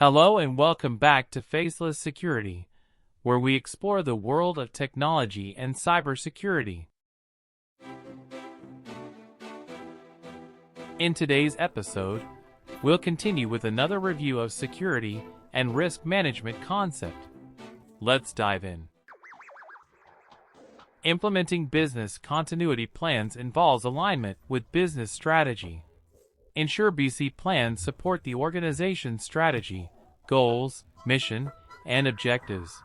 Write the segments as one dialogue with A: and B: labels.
A: Hello and welcome back to Faceless Security, where we explore the world of technology and cybersecurity. In today's episode, we'll continue with another review of security and risk management concept. Let's dive in. Implementing business continuity plans involves alignment with business strategy. Ensure BC plans support the organization's strategy, goals, mission, and objectives.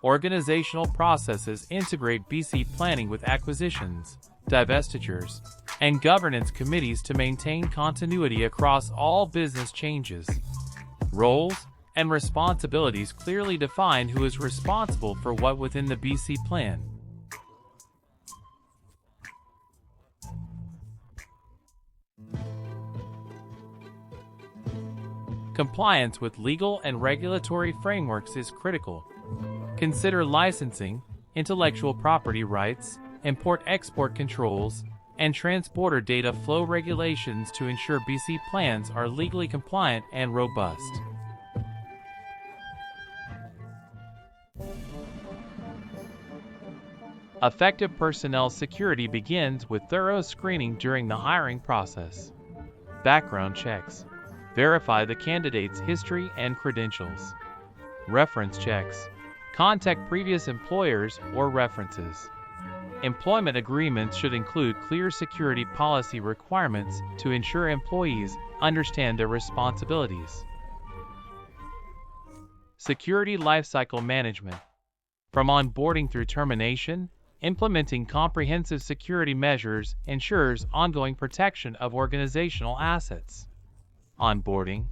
A: Organizational processes integrate BC planning with acquisitions, divestitures, and governance committees to maintain continuity across all business changes. Roles and responsibilities clearly define who is responsible for what within the BC plan. Compliance with legal and regulatory frameworks is critical. Consider licensing, intellectual property rights, import-export controls, and transporter data flow regulations to ensure BC plans are legally compliant and robust. Effective personnel security begins with thorough screening during the hiring process. Background checks. Verify the candidate's history and credentials. Reference checks. Contact previous employers or references. Employment agreements should include clear security policy requirements to ensure employees understand their responsibilities. Security lifecycle management. From onboarding through termination, implementing comprehensive security measures ensures ongoing protection of organizational assets. Onboarding.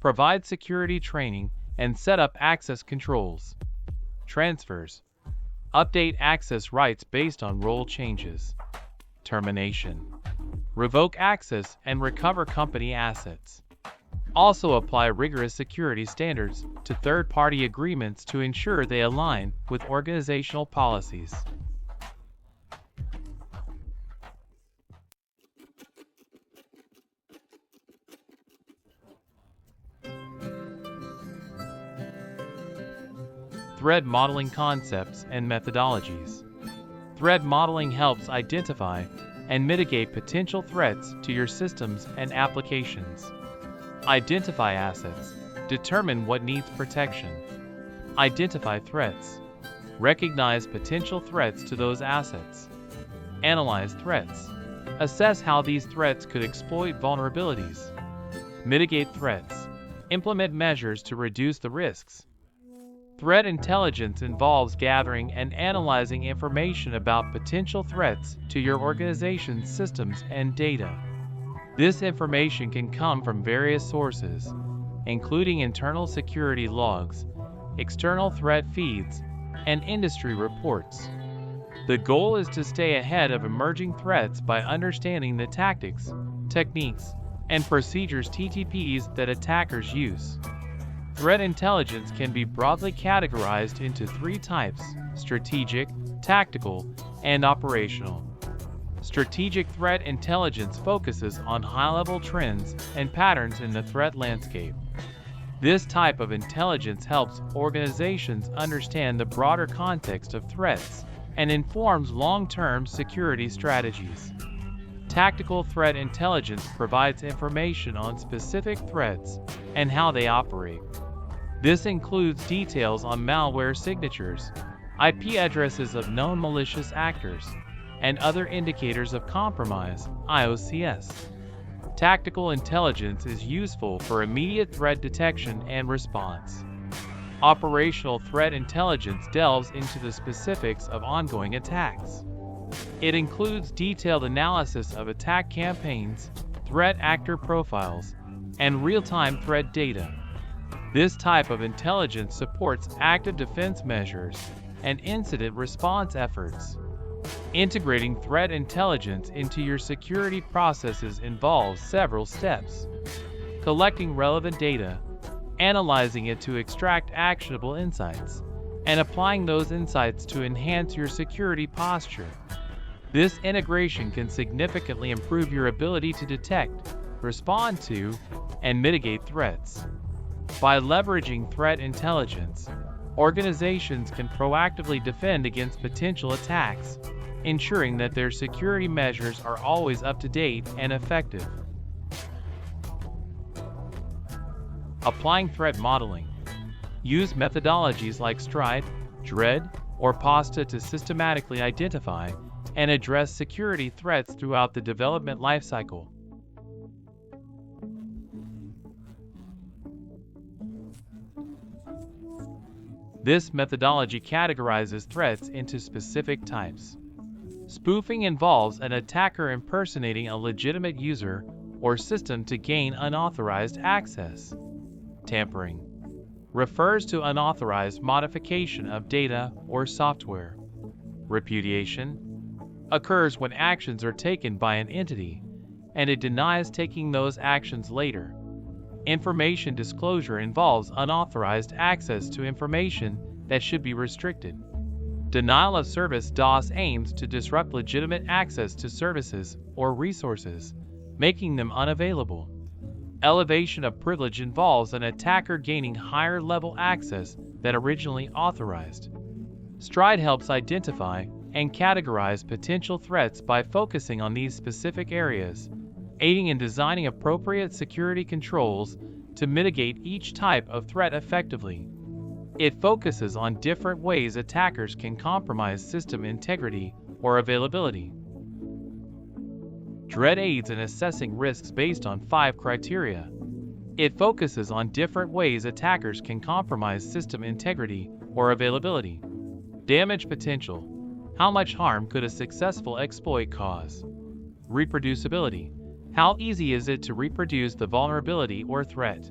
A: Provide security training and set up access controls. Transfers. Update access rights based on role changes. Termination. Revoke access and recover company assets. Also apply rigorous security standards to third-party agreements to ensure they align with organizational policies. Threat modeling concepts and methodologies. Threat modeling helps identify and mitigate potential threats to your systems and applications. Identify assets. Determine what needs protection. Identify threats. Recognize potential threats to those assets. Analyze threats. Assess how these threats could exploit vulnerabilities. Mitigate threats. Implement measures to reduce the risks. Threat intelligence involves gathering and analyzing information about potential threats to your organization's systems and data. This information can come from various sources, including internal security logs, external threat feeds, and industry reports. The goal is to stay ahead of emerging threats by understanding the tactics, techniques, and procedures (TTPs) that attackers use. Threat intelligence can be broadly categorized into three types: strategic, tactical, and operational. Strategic threat intelligence focuses on high-level trends and patterns in the threat landscape. This type of intelligence helps organizations understand the broader context of threats and informs long-term security strategies. Tactical threat intelligence provides information on specific threats and how they operate. This includes details on malware signatures, IP addresses of known malicious actors, and other indicators of compromise (IOCs). Tactical intelligence is useful for immediate threat detection and response. Operational threat intelligence delves into the specifics of ongoing attacks. It includes detailed analysis of attack campaigns, threat actor profiles, and real-time threat data. This type of intelligence supports active defense measures and incident response efforts. Integrating threat intelligence into your security processes involves several steps: collecting relevant data, analyzing it to extract actionable insights, and applying those insights to enhance your security posture. This integration can significantly improve your ability to detect, respond to, and mitigate threats. By leveraging threat intelligence, organizations can proactively defend against potential attacks, ensuring that their security measures are always up to date and effective. Applying threat modeling. Use methodologies like STRIDE, DREAD, or PASTA to systematically identify and address security threats throughout the development lifecycle. This methodology categorizes threats into specific types. Spoofing involves an attacker impersonating a legitimate user or system to gain unauthorized access. Tampering refers to unauthorized modification of data or software. Repudiation occurs when actions are taken by an entity and it denies taking those actions later. Information disclosure involves unauthorized access to information that should be restricted. Denial of service DOS aims to disrupt legitimate access to services or resources, making them unavailable. Elevation of privilege involves an attacker gaining higher level access than originally authorized. STRIDE helps identify and categorize potential threats by focusing on these specific areas, aiding in designing appropriate security controls to mitigate each type of threat effectively. It focuses on different ways attackers can compromise system integrity or availability. DREAD aids in assessing risks based on 5 criteria. It focuses on different ways attackers can compromise system integrity or availability. Damage potential. How much harm could a successful exploit cause? Reproducibility. How easy is it to reproduce the vulnerability or threat?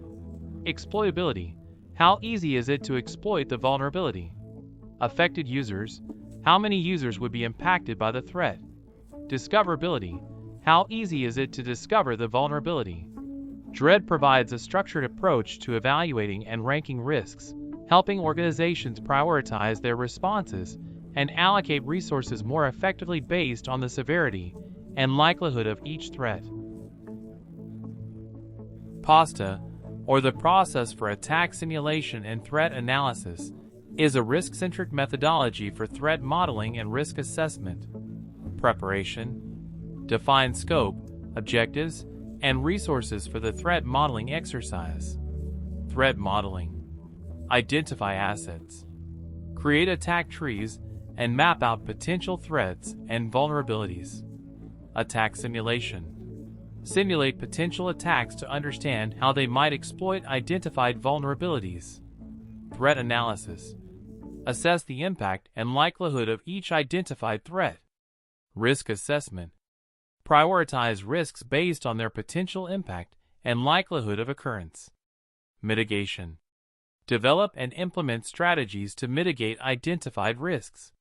A: Exploitability. How easy is it to exploit the vulnerability? Affected users. How many users would be impacted by the threat? Discoverability. How easy is it to discover the vulnerability? DREAD provides a structured approach to evaluating and ranking risks, helping organizations prioritize their responses and allocate resources more effectively based on the severity and likelihood of each threat. PASTA, or the Process for Attack Simulation and Threat Analysis, is a risk-centric methodology for threat modeling and risk assessment. Preparation. Define scope, objectives, and resources for the threat modeling exercise. Threat modeling. Identify assets. Create attack trees and map out potential threats and vulnerabilities. Attack simulation. Simulate potential attacks to understand how they might exploit identified vulnerabilities. Threat analysis. Assess the impact and likelihood of each identified threat. Risk assessment. Prioritize risks based on their potential impact and likelihood of occurrence. Mitigation. Develop and implement strategies to mitigate identified risks.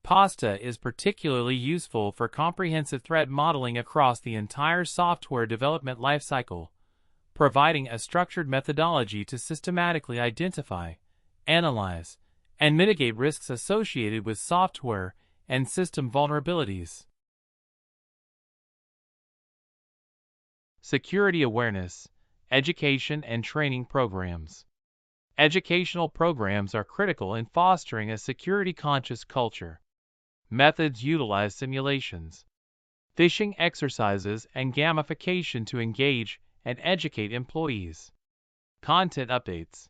A: PASTA is particularly useful for comprehensive threat modeling across the entire software development lifecycle, providing a structured methodology to systematically identify, analyze, and mitigate risks associated with software and system vulnerabilities. Security awareness, education and training programs. Educational programs are critical in fostering a security-conscious culture. Methods utilize simulations, phishing exercises, and gamification to engage and educate employees. Content updates.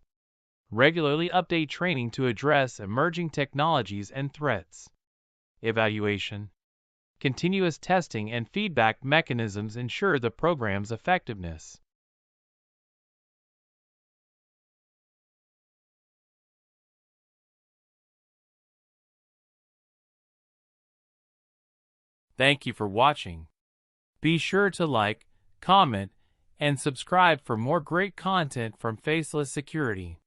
A: Regularly update training to address emerging technologies and threats. Evaluation. Continuous testing and feedback mechanisms ensure the program's effectiveness. Thank you for watching. Be sure to like, comment, and subscribe for more great content from Faceless Security.